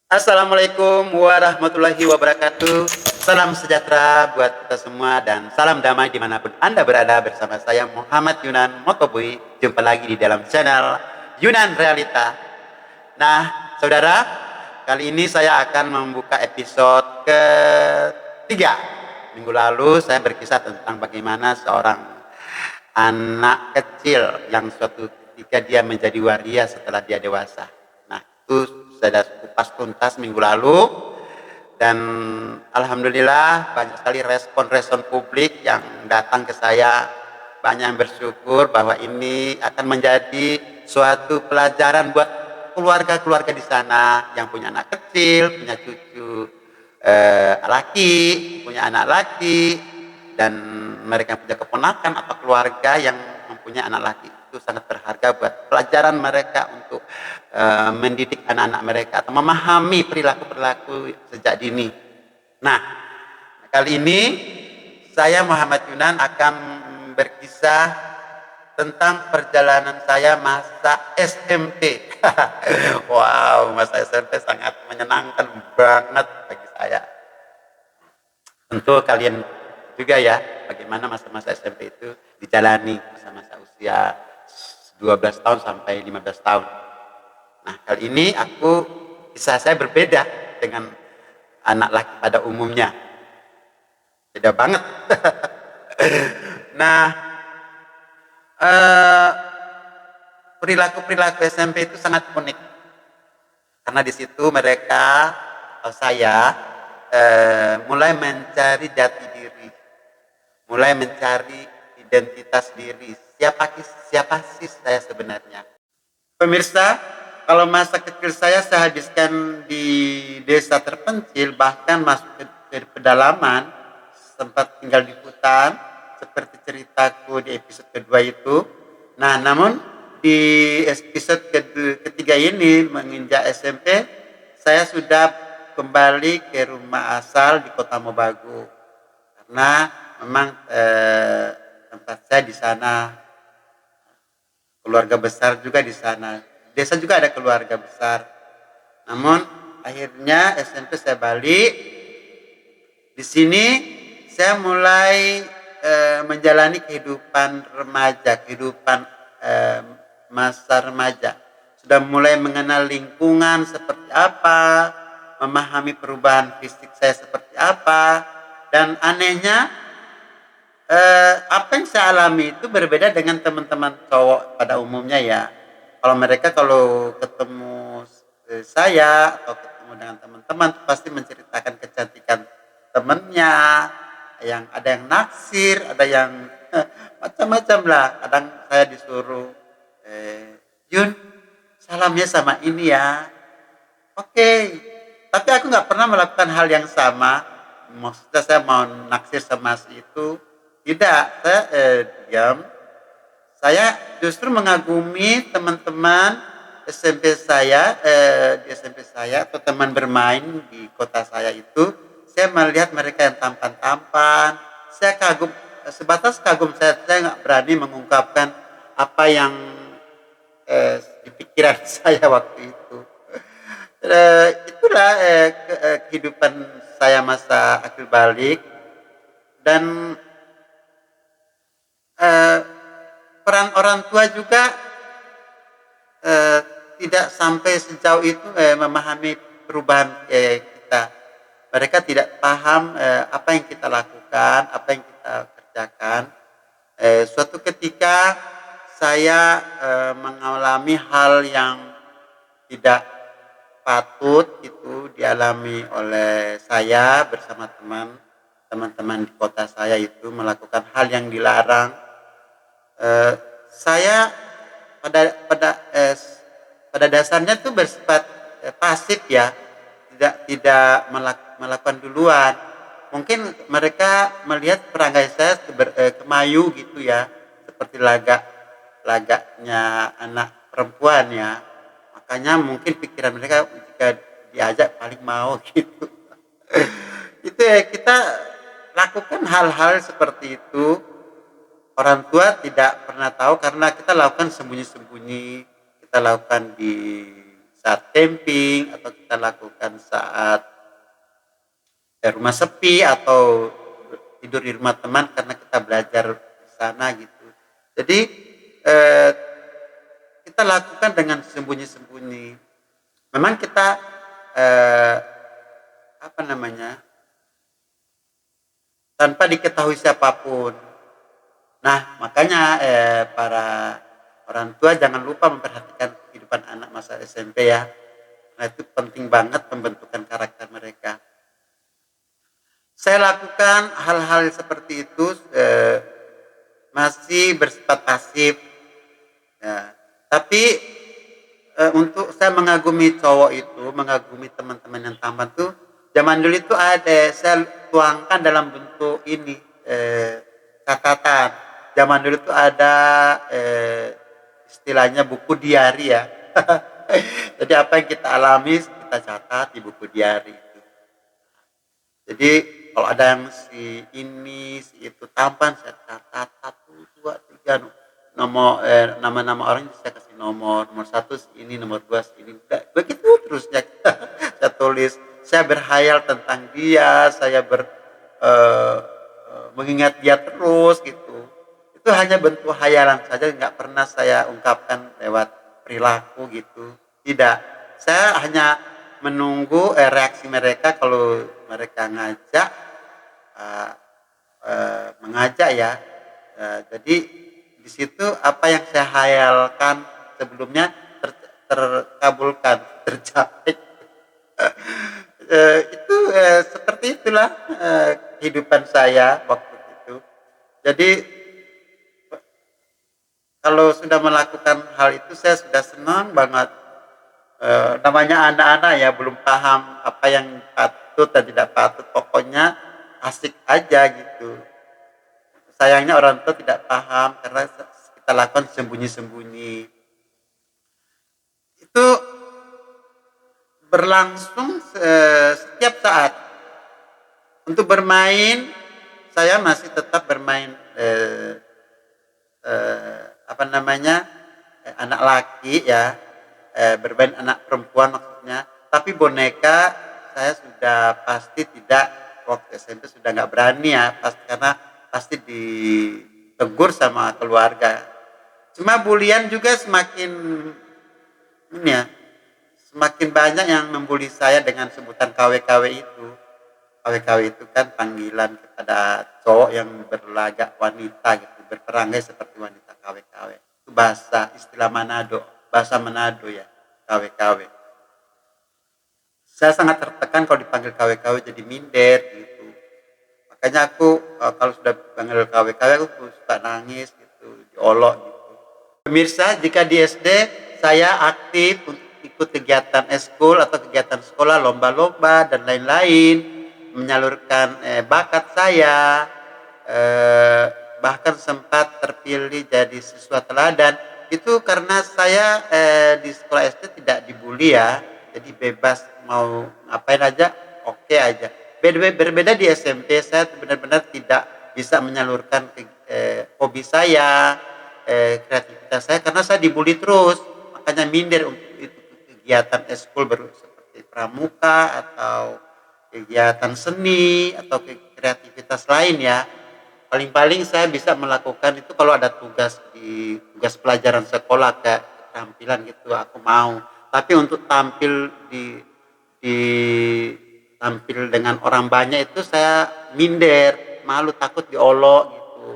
Assalamualaikum warahmatullahi wabarakatuh. Salam sejahtera buat kita semua dan salam damai dimanapun Anda berada bersama saya Muhammad Yunan Motobui. Jumpa lagi di dalam channel Yunan Realita. Nah, saudara, kali ini saya akan membuka episode ketiga. Minggu lalu saya berkisah tentang bagaimana seorang anak kecil yang suatu ketika dia menjadi waria setelah dia dewasa. Nah, itu sudah kupas tuntas minggu lalu dan alhamdulillah banyak sekali respon-respon publik yang datang ke saya, banyak yang bersyukur bahwa ini akan menjadi suatu pelajaran buat keluarga-keluarga di sana yang punya anak kecil, punya cucu laki, punya anak laki, dan mereka punya keponakan atau keluarga yang mempunyai anak laki. Itu sangat berharga buat pelajaran mereka untuk mendidik anak-anak mereka atau memahami perilaku-perilaku sejak dini. Nah, kali ini saya Muhammad Yunan akan berkisah tentang perjalanan saya masa SMP. Wow, masa SMP sangat menyenangkan banget bagi saya. Tentu kalian juga ya, bagaimana masa-masa SMP itu dijalani, masa-masa usia 12 tahun sampai 15 tahun. Nah, kali ini kisah saya berbeda dengan anak laki pada umumnya. Beda banget. Nah, perilaku-perilaku SMP itu sangat unik. Karena di situ mereka atau saya mulai mencari jati diri, mulai mencari identitas diri. Siapa sih saya sebenarnya? Pemirsa, kalau masa kecil saya habiskan di desa terpencil, bahkan masuk ke pedalaman, sempat tinggal di hutan, seperti ceritaku di episode kedua itu. Nah, namun di episode ketiga ini, menginjak SMP, saya sudah kembali ke rumah asal di Kota Mobagu. Karena memang tempat saya di sana, keluarga besar juga di sana. Desa juga ada keluarga besar. Namun akhirnya SMP saya balik. Di sini saya mulai menjalani kehidupan remaja, kehidupan masa remaja. Sudah mulai mengenal lingkungan seperti apa, memahami perubahan fisik saya seperti apa, dan anehnya apa yang saya alami itu berbeda dengan teman-teman cowok pada umumnya ya. Kalau ketemu saya atau ketemu dengan teman-teman pasti menceritakan kecantikan temennya, yang ada yang naksir, ada yang macam-macam lah. Kadang saya disuruh Yun, salamnya sama ini ya. Oke, tapi aku nggak pernah melakukan hal yang sama. Maksudnya saya mau naksir sama si itu. Tidak, saya diam. Saya justru mengagumi teman-teman SMP saya, di SMP saya atau teman bermain di kota saya itu. Saya melihat mereka yang tampan-tampan. Saya kagum, sebatas kagum saya nggak berani mengungkapkan apa yang di pikiran saya waktu itu. Itulah kehidupan saya masa akhir balik dan peran orang tua juga tidak sampai sejauh itu memahami perubahan kita. Mereka tidak paham apa yang kita lakukan, apa yang kita kerjakan. Suatu ketika saya mengalami hal yang tidak patut itu dialami oleh saya bersama teman-teman di kota saya itu melakukan hal yang dilarang. Saya pada dasarnya itu bersifat pasif ya, tidak melakukan duluan. Mungkin mereka melihat perangai saya kemayu gitu ya, seperti lagaknya anak perempuan ya. Makanya mungkin pikiran mereka jika diajak paling mau gitu. Itu ya, kita lakukan hal-hal seperti itu. Orang tua tidak pernah tahu karena kita lakukan sembunyi-sembunyi, kita lakukan di saat camping, atau kita lakukan saat rumah sepi, atau tidur di rumah teman karena kita belajar di sana gitu. Jadi kita lakukan dengan sembunyi-sembunyi. Memang kita apa namanya, tanpa diketahui siapapun. Nah, makanya para orang tua jangan lupa memperhatikan kehidupan anak masa SMP ya. Nah, itu penting banget pembentukan karakter mereka. Saya lakukan hal-hal seperti itu masih bersifat pasif. Ya. Tapi untuk saya mengagumi cowok itu, mengagumi teman-teman yang tampan tuh, zaman dulu itu ada, saya tuangkan dalam bentuk ini, catatan. Zaman dulu tuh ada istilahnya buku diari ya. Jadi apa yang kita alami kita catat di buku diari itu. Jadi kalau ada yang si ini, si itu tampan, saya catat 1, 2, 3 nomor nama-nama orang saya kasih nomor 1 ini, nomor 2 ini, begitu terusnya. Saya tulis, saya berhayal tentang dia, saya mengingat dia terus gitu. Itu hanya bentuk hayalan saja, nggak pernah saya ungkapkan lewat perilaku gitu. Tidak, saya hanya menunggu reaksi mereka kalau mereka mengajak ya. Jadi di situ apa yang saya hayalkan sebelumnya terkabulkan, tercapai. Itu seperti itulah kehidupan saya waktu itu. Jadi kalau sudah melakukan hal itu saya sudah senang banget. Namanya anak-anak ya, belum paham apa yang patut dan tidak patut, pokoknya asik aja gitu. Sayangnya orang tua tidak paham karena kita lakukan sembunyi-sembunyi. Itu berlangsung setiap saat. Untuk bermain, saya masih tetap bermain anak laki ya, bermain anak perempuan maksudnya. Tapi boneka saya sudah pasti tidak, waktu SMP sudah nggak berani ya, karena pasti ditegur sama keluarga. Cuma bulian juga semakin ini ya, semakin banyak yang membuli saya dengan sebutan KW-KW itu. KW-KW itu kan panggilan kepada cowok yang berlagak wanita gitu, berperangai seperti wanita, KW-KW. Itu bahasa istilah Manado, bahasa Manado ya, KW-KW. Saya sangat tertekan kalau dipanggil KW-KW jadi minder gitu. Makanya aku kalau sudah dipanggil KW-KW aku suka nangis gitu, diolok gitu. Pemirsa, jika di SD saya aktif untuk ikut kegiatan eskul atau kegiatan sekolah, lomba-lomba dan lain-lain, menyalurkan bakat saya, bahkan sempat terpilih jadi siswa teladan. Itu karena saya di sekolah SD tidak dibully ya, jadi bebas mau ngapain aja, oke aja. Berbeda di SMP, saya benar-benar tidak bisa menyalurkan hobi saya, kreativitas saya, karena saya dibully terus. Makanya minder untuk itu kegiatan eskul seperti pramuka atau kegiatan seni atau kreativitas lain ya. Paling-paling saya bisa melakukan itu kalau ada tugas pelajaran sekolah kayak tampilan gitu, aku mau. Tapi untuk tampil tampil dengan orang banyak itu saya minder, malu, takut diolok gitu,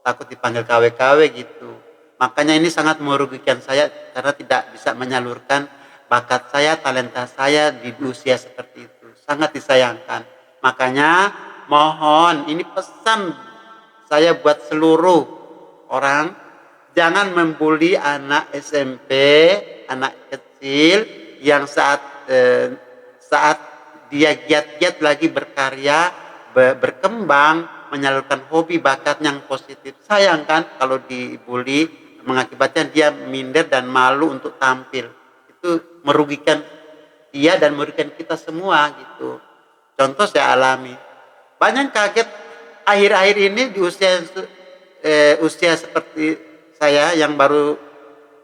takut dipanggil KW-KW gitu. Makanya ini sangat merugikan saya karena tidak bisa menyalurkan bakat saya, talenta saya di usia seperti itu. Sangat disayangkan. Makanya mohon, ini pesan saya buat seluruh orang, jangan membuli anak SMP, anak kecil yang saat dia giat-giat lagi berkarya, berkembang, menyalurkan hobi bakat yang positif. Sayang kan kalau dibully, mengakibatkan dia minder dan malu untuk tampil. Itu merugikan dia dan merugikan kita semua gitu. Contoh saya alami. Banyak kaget akhir-akhir ini di usia seperti saya yang baru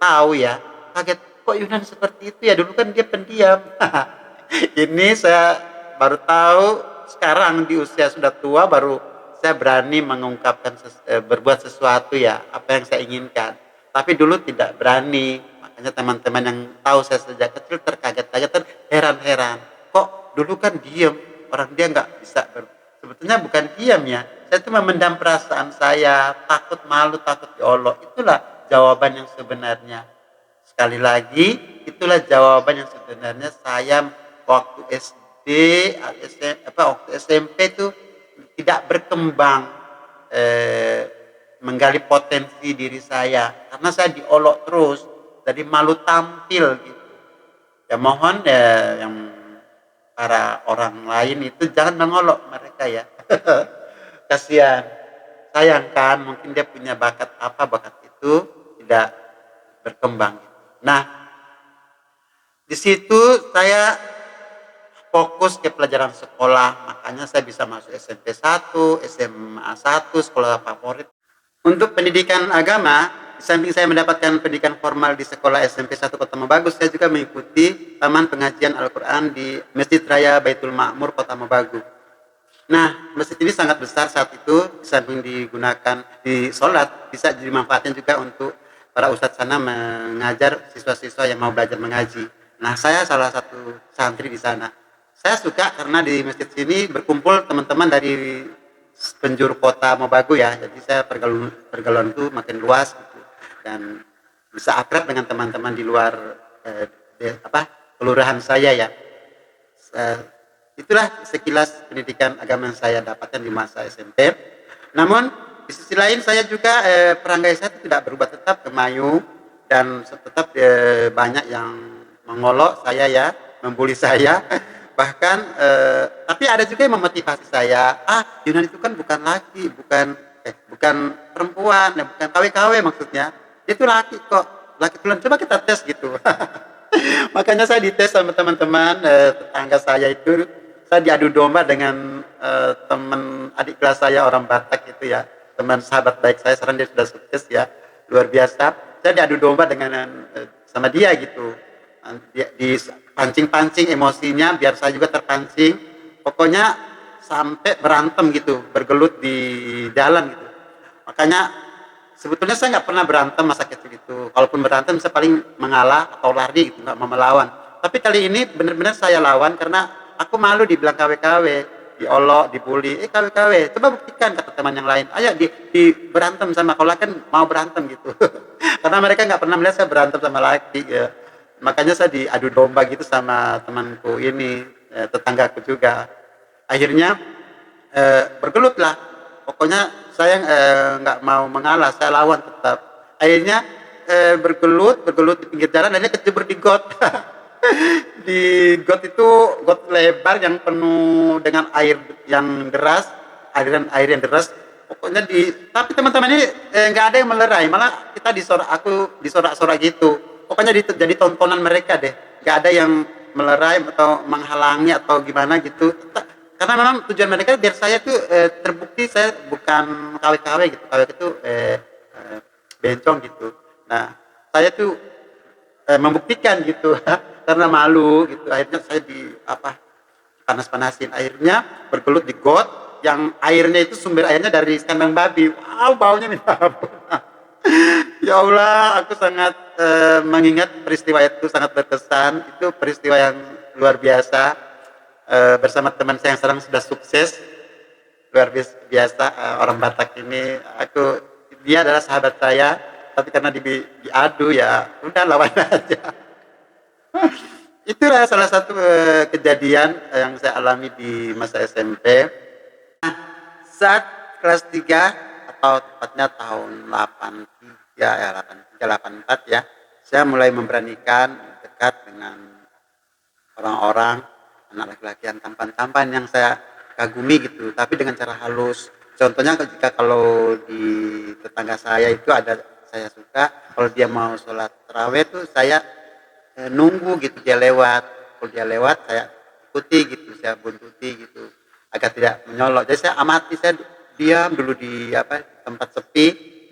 tahu ya, kaget kok Yunan seperti itu ya, dulu kan dia pendiam. Ini saya baru tahu sekarang di usia sudah tua, baru saya berani mengungkapkan berbuat sesuatu ya, apa yang saya inginkan. Tapi dulu tidak berani. Makanya teman-teman yang tahu saya sejak kecil terkaget-kaget, heran-heran. Kok dulu kan diam, orang dia nggak bisa sebetulnya bukan diam ya. Saya itu memendam perasaan saya, takut malu, takut diolok. Itulah jawaban yang sebenarnya. Sekali lagi, itulah jawaban yang sebenarnya saya waktu SD, waktu SMP itu tidak berkembang menggali potensi diri saya karena saya diolok terus, jadi malu tampil gitu. Ya mohon yang para orang lain itu jangan mengolok mereka ya. Kasihan, sayang kan, mungkin dia punya bakat apa, bakat itu tidak berkembang. Nah, di situ saya fokus ke pelajaran sekolah, makanya saya bisa masuk SMP 1, SMA 1, sekolah favorit. Untuk pendidikan agama, di samping saya mendapatkan pendidikan formal di sekolah SMP 1 Kota Mabagu, saya juga mengikuti taman pengajian Al-Quran di Masjid Raya Baitul Ma'mur Kota Mabagu. Nah, masjid ini sangat besar saat itu, di samping digunakan di sholat, bisa dimanfaatkan juga untuk para ustadz sana mengajar siswa-siswa yang mau belajar mengaji. Nah, saya salah satu santri di sana. Saya suka karena di masjid sini berkumpul teman-teman dari penjuru kota Mabagu ya. Jadi saya pergaulan itu makin luas gitu. Dan bisa akrab dengan teman-teman di luar kelurahan saya ya. Itulah sekilas pendidikan agama yang saya dapatkan di masa SMP. Namun di sisi lain saya juga perangai saya tidak berubah, tetap kemayu dan tetap banyak yang mengolok saya ya, membuli saya. Bahkan tapi ada juga yang memotivasi saya, Yunan itu kan bukan laki, bukan perempuan, bukan KW-KW maksudnya, dia itu laki kok, laki tulen, coba kita tes gitu. Makanya saya dites sama teman-teman tetangga saya itu, saya diadu domba dengan teman adik kelas saya orang Batak itu ya, teman sahabat baik saya, sekarang dia sudah sukses ya, luar biasa. Saya diadu domba dengan sama dia gitu, di pancing-pancing emosinya biar saya juga terpancing, pokoknya sampai berantem gitu, bergelut di jalan gitu. Makanya sebetulnya saya nggak pernah berantem masa kecil itu, kalaupun berantem saya paling mengalah atau lari gitu, nggak mau melawan. Tapi kali ini benar-benar saya lawan karena aku malu dibilang KW-KW, diolok, dibully, KW-KW, coba buktikan, kata teman yang lain, ayo di berantem sama, kalau kan mau berantem gitu. Karena mereka nggak pernah melihat saya berantem sama laki ya. Makanya saya diadu domba gitu sama temanku ini, tetanggaku juga. Akhirnya bergelut lah, pokoknya saya nggak mau mengalah, saya lawan tetap. Akhirnya bergelut di pinggir jalan, akhirnya kecebur di got. Di got itu got lebar yang penuh dengan air yang deras, air yang deras. Pokoknya tapi teman-teman ini nggak ada yang melerai, malah kita aku disorak-sorak gitu. Pokoknya jadi tontonan mereka deh, nggak ada yang melerai atau menghalangi atau gimana gitu. Karena memang tujuan mereka biar saya tuh terbukti saya bukan KW-KW gitu, KW itu bencong gitu. Nah, saya tuh membuktikan gitu karena malu gitu. Akhirnya saya panas-panasin, akhirnya bergelut di got yang airnya itu sumber airnya dari kandang babi. Wow, baunya minta ampun. Ya Allah, aku sangat mengingat peristiwa itu, sangat berkesan. Itu peristiwa yang luar biasa. Bersama teman saya yang sekarang sudah sukses, luar biasa. Orang Batak ini, dia adalah sahabat saya, tapi karena diadu ya udah lawan aja. Itulah salah satu kejadian yang saya alami di masa SMP. Saat kelas 3 atau tepatnya tahun 83 ya, 84 ya, saya mulai memberanikan dekat dengan orang-orang, anak laki-laki yang tampan-tampan yang saya kagumi gitu, tapi dengan cara halus. Contohnya ketika kalau di tetangga saya itu ada, saya suka kalau dia mau sholat tarawih tuh saya nunggu gitu dia lewat. Kalau dia lewat saya ikuti gitu, saya buntuti gitu agar tidak menyolok. Jadi saya amati, saya diam dulu di tempat sepi,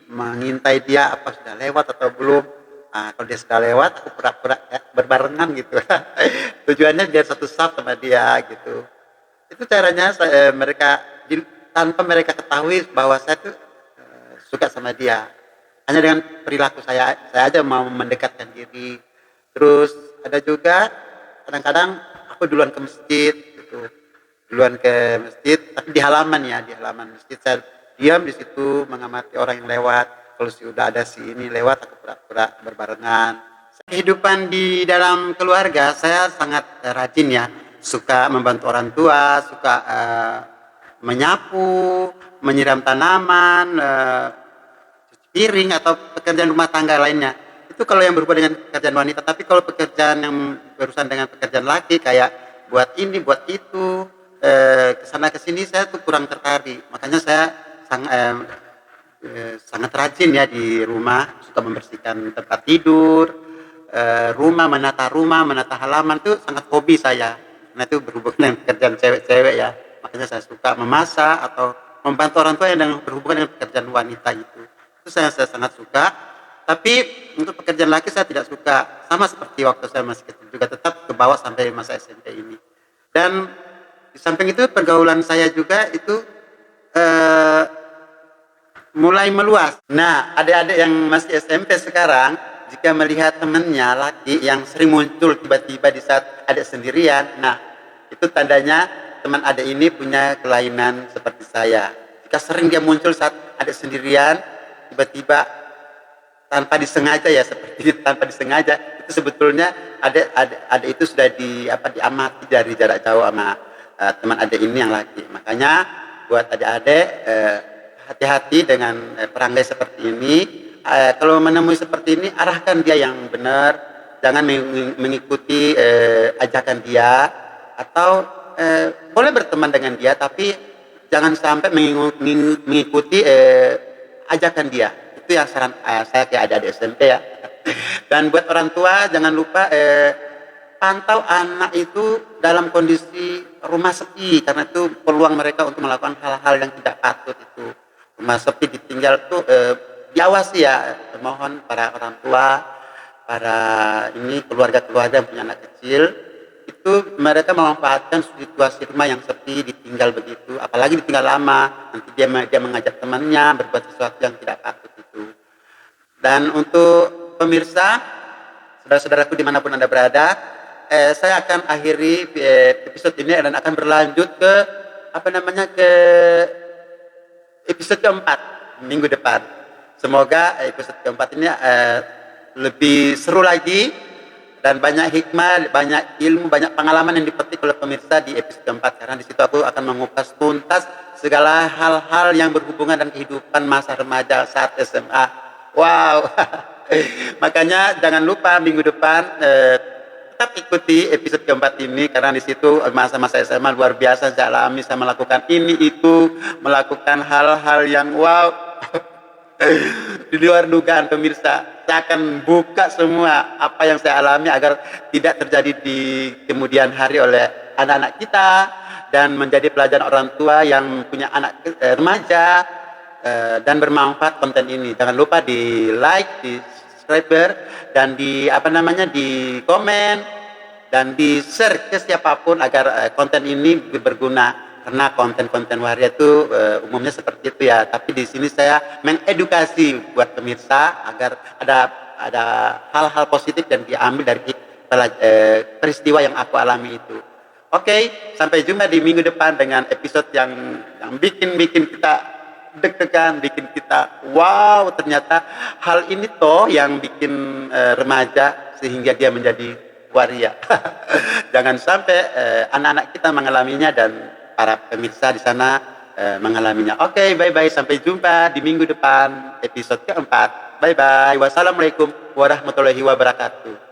mengintai dia apa sudah lewat atau belum. Kalau dia sudah lewat, aku pura-pura berbarengan gitu. Tujuannya biar satu saf sama dia gitu. Itu caranya mereka tanpa mereka ketahui bahwa saya tuh suka sama dia. Hanya dengan perilaku saya aja mau mendekatkan diri. Terus ada juga kadang-kadang aku duluan ke masjid gitu. Duluan ke masjid, tapi di halaman ya, di halaman masjid saya diam di situ mengamati orang yang lewat. Kalau sudah ada si ini lewat, aku pura-pura berbarengan. Kehidupan di dalam keluarga saya sangat rajin ya, suka membantu orang tua, suka menyapu, menyiram tanaman, cuci piring atau pekerjaan rumah tangga lainnya. Itu kalau yang berhubungan dengan pekerjaan wanita, tapi kalau pekerjaan yang berurusan dengan pekerjaan laki kayak buat ini, buat itu, kesana kesini saya tuh kurang tertarik. Makanya saya sangat rajin ya di rumah, suka membersihkan tempat tidur, rumah, menata halaman tuh sangat hobi saya. Nah itu berhubungan dengan pekerjaan cewek-cewek ya. Makanya saya suka memasak atau membantu orang tua yang berhubungan dengan pekerjaan wanita itu. Itu saya sangat suka. Tapi untuk pekerjaan laki saya tidak suka. Sama seperti waktu saya masih kecil juga, tetap ke bawah sampai masa SMP ini. Dan di samping itu pergaulan saya juga itu mulai meluas. Nah, adik-adik yang masih SMP sekarang, jika melihat temannya laki yang sering muncul tiba-tiba di saat adik sendirian, nah itu tandanya teman adik ini punya kelainan seperti saya. Jika sering dia muncul saat adik sendirian, tiba-tiba tanpa disengaja ya, seperti itu, tanpa disengaja, itu sebetulnya adik itu sudah diamati dari jarak jauh sama teman adik ini yang laki. Makanya buat adik-adik hati-hati dengan perangai seperti ini. Kalau menemui seperti ini, arahkan dia yang benar, jangan mengikuti ajakan dia, atau boleh berteman dengan dia, tapi jangan sampai mengikuti ajakan dia. Itu yang saran saya ke adik-adik SMP ya. Dan buat orang tua, jangan lupa pantau anak itu dalam kondisi rumah sepi, karena itu peluang mereka untuk melakukan hal-hal yang tidak patut itu. Rumah sepi ditinggal tuh diawasi ya. Mohon para orang tua, para ini keluarga-keluarga yang punya anak kecil, itu mereka memanfaatkan situasi rumah yang sepi, ditinggal begitu, apalagi ditinggal lama, nanti dia mengajak temannya berbuat sesuatu yang tidak patut itu. Dan untuk pemirsa, saudara-saudaraku dimanapun Anda berada, saya akan akhiri episode ini dan akan berlanjut ke ke episode keempat minggu depan. Semoga episode keempat ini lebih seru lagi dan banyak hikmah, banyak ilmu, banyak pengalaman yang dipetik oleh pemirsa di episode keempat. Karena di situ aku akan mengupas tuntas segala hal-hal yang berhubungan dengan kehidupan masa remaja saat SMA. Wow. Makanya jangan lupa minggu depan tetap ikuti episode keempat ini, karena di situ masa-masa SMA luar biasa saya alami. Saya melakukan ini itu, melakukan hal-hal yang wow di luar dugaan pemirsa. Saya akan buka semua apa yang saya alami agar tidak terjadi di kemudian hari oleh anak-anak kita, dan menjadi pelajaran orang tua yang punya anak remaja, dan bermanfaat konten ini. Jangan lupa di like, di subscriber, dan di di komen dan di share ke siapapun agar konten ini berguna. Karena konten-konten waria itu umumnya seperti itu ya, tapi di sini saya mengedukasi buat pemirsa agar ada hal-hal positif yang diambil dari peristiwa yang aku alami itu. Oke, sampai jumpa di minggu depan dengan episode yang bikin kita deg-degan, bikin kita wow, ternyata hal ini toh yang bikin remaja sehingga dia menjadi waria. Jangan sampai anak-anak kita mengalaminya dan para pemirsa di sana mengalaminya. Oke, bye-bye, sampai jumpa di minggu depan episode keempat. Bye-bye, wassalamualaikum warahmatullahi wabarakatuh.